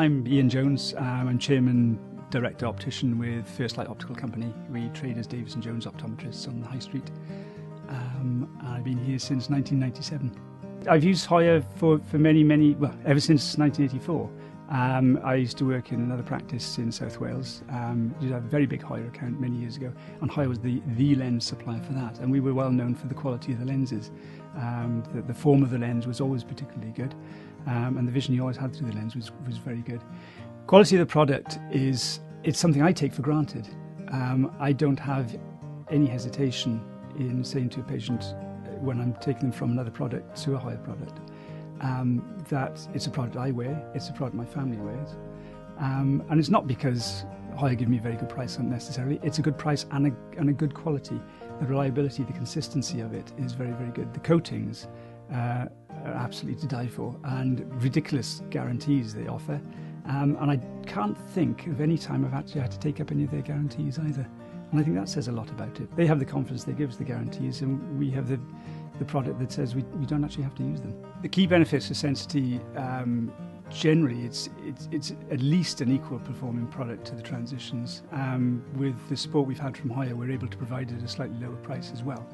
I'm Ian Jones. I'm Chairman, Director Optician with First Light Optical Company. We trade as Davis & Jones optometrists on the High Street. I've been here since 1997. I've used Hoya for many, well, ever since 1984. I used to work in another practice in South Wales. Used to have a very big Hoya account many years ago, and Hoya was the lens supplier for that. And we were well known for the quality of the lenses. The form of the lens was always particularly good, and the vision you always had through the lens was very good. Quality of the product it's something I take for granted. I don't have any hesitation in saying to a patient when I'm taking them from another product to a Hoya product, that it's a product I wear, it's a product my family wears. And it's not because Hoya give me a very good price on it necessarily. It's a good price and a good quality. The reliability, the consistency of it is very, very good. The coatings are absolutely to die for, and ridiculous guarantees they offer. And I can't think of any time I've actually had to take up any of their guarantees either. And I think that says a lot about it. They have the confidence, they give us the guarantees, and we have the product that says we don't actually have to use them. The key benefits of Sensity, generally, it's at least an equal performing product to the transitions. With the support we've had from Hoya, we're able to provide it at a slightly lower price as well.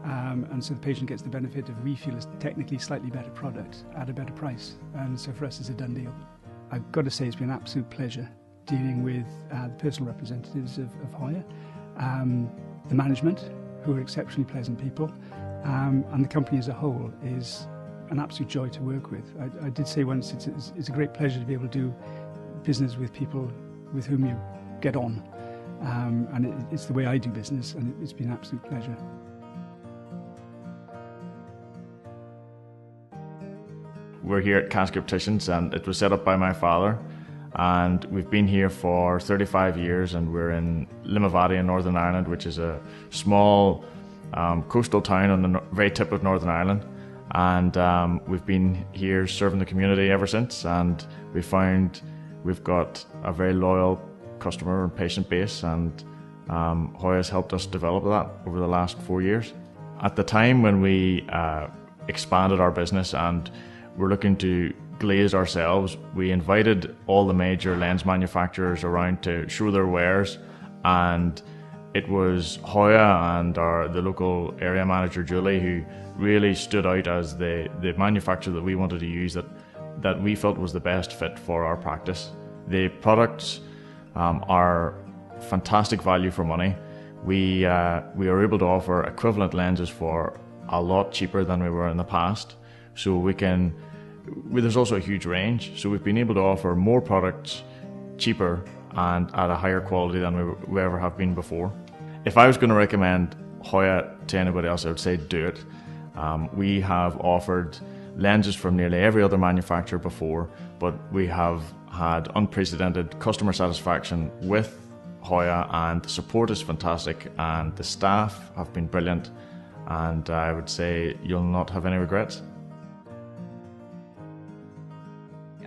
And so the patient gets the benefit of, we feel, a technically slightly better product at a better price. And so for us, it's a done deal. I've got to say it's been an absolute pleasure dealing with the personal representatives of Hoya, the management, who are exceptionally pleasant people, and the company as a whole is an absolute joy to work with. I did say once, it's a great pleasure to be able to do business with people with whom you get on, and it's the way I do business, and it's been an absolute pleasure. We're here at Casket Opticians, and it was set up by my father, and we've been here for 35 years, and we're in Limavady in Northern Ireland, which is a small coastal town on the very tip of Northern Ireland. And we've been here serving the community ever since, and we found we've got a very loyal customer and patient base, and Hoya's helped us develop that over the last 4 years. At the time when we expanded our business and we're looking to glaze ourselves, we invited all the major lens manufacturers around to show their wares, and it was Hoya and the local area manager Julie who really stood out as the manufacturer that we wanted to use, that we felt was the best fit for our practice. The products are fantastic value for money. We are able to offer equivalent lenses for a lot cheaper than we were in the past. So there's also a huge range. So we've been able to offer more products cheaper and at a higher quality than we ever have been before. If I was going to recommend Hoya to anybody else, I would say do it. We have offered lenses from nearly every other manufacturer before, but we have had unprecedented customer satisfaction with Hoya, and the support is fantastic, and the staff have been brilliant, and I would say you'll not have any regrets.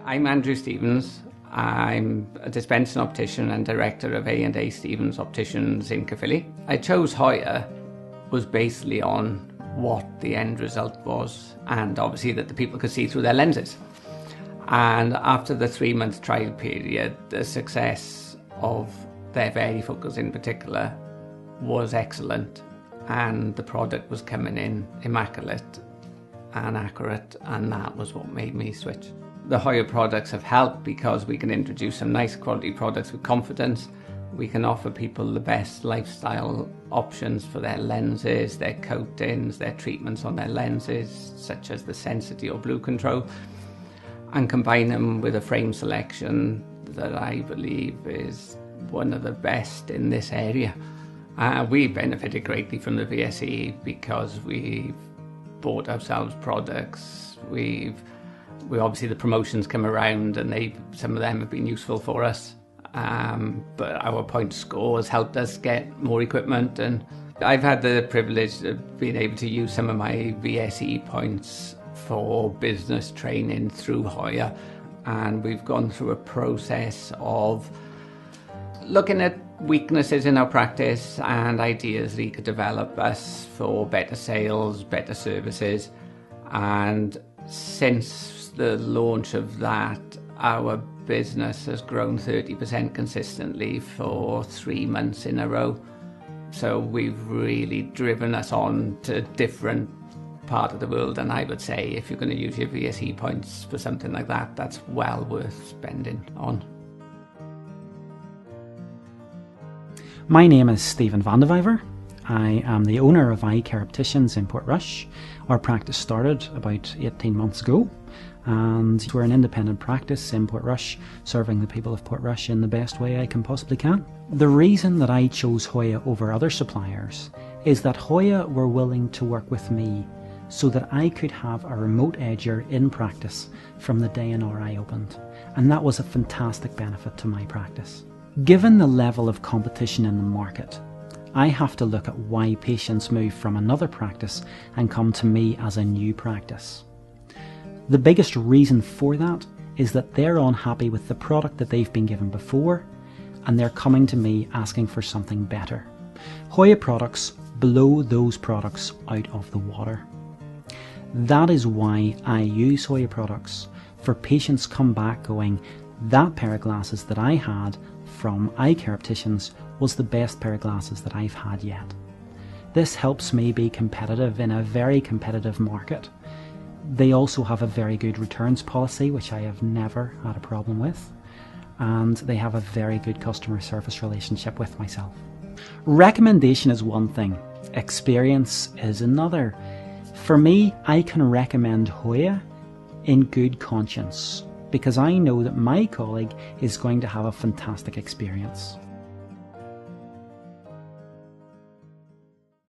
I'm Andrew Stevens. I'm a dispensing optician and director of A&A Stevens Opticians in Caerphilly. I chose Hoya was basically on what the end result was, and obviously that the people could see through their lenses. And after the 3-month trial period, the success of their varifocals in particular was excellent, and the product was coming in immaculate and accurate, and that was what made me switch. The Hoya products have helped because we can introduce some nice quality products with confidence. We can offer people the best lifestyle options for their lenses, their coatings, their treatments on their lenses, such as the Sensity or Blue Control, and combine them with a frame selection that I believe is one of the best in this area. We benefited greatly from the VSE because we've bought ourselves products. We obviously, the promotions come around, and some of them have been useful for us. But our point score has helped us get more equipment, and I've had the privilege of being able to use some of my VSE points for business training through Hoya, and we've gone through a process of looking at weaknesses in our practice and ideas that could develop us for better sales, better services. And since the launch of that, Our business has grown 30% consistently for 3 months in a row. So we've really driven us on to different part of the world, and I would say if you're going to use your VSE points for something like that, that's well worth spending on. My name is Stephen van de Vyver. I am the owner of Eye Care Opticians in Portrush. Our practice started about 18 months ago, and we're an independent practice in Portrush, serving the people of Portrush in the best way I can possibly can. The reason that I chose Hoya over other suppliers is that Hoya were willing to work with me so that I could have a remote edger in practice from the day an RI opened, and that was a fantastic benefit to my practice. Given the level of competition in the market, I have to look at why patients move from another practice and come to me as a new practice. The biggest reason for that is that they're unhappy with the product that they've been given before, and they're coming to me asking for something better. Hoya products blow those products out of the water. That is why I use Hoya products, for patients come back going, that pair of glasses that I had from Eye Care Opticians was the best pair of glasses that I've had yet. This helps me be competitive in a very competitive market. They also have a very good returns policy, which I have never had a problem with, and they have a very good customer service relationship with myself. Recommendation is one thing, experience is another. For me, I can recommend Hoya in good conscience, because I know that my colleague is going to have a fantastic experience.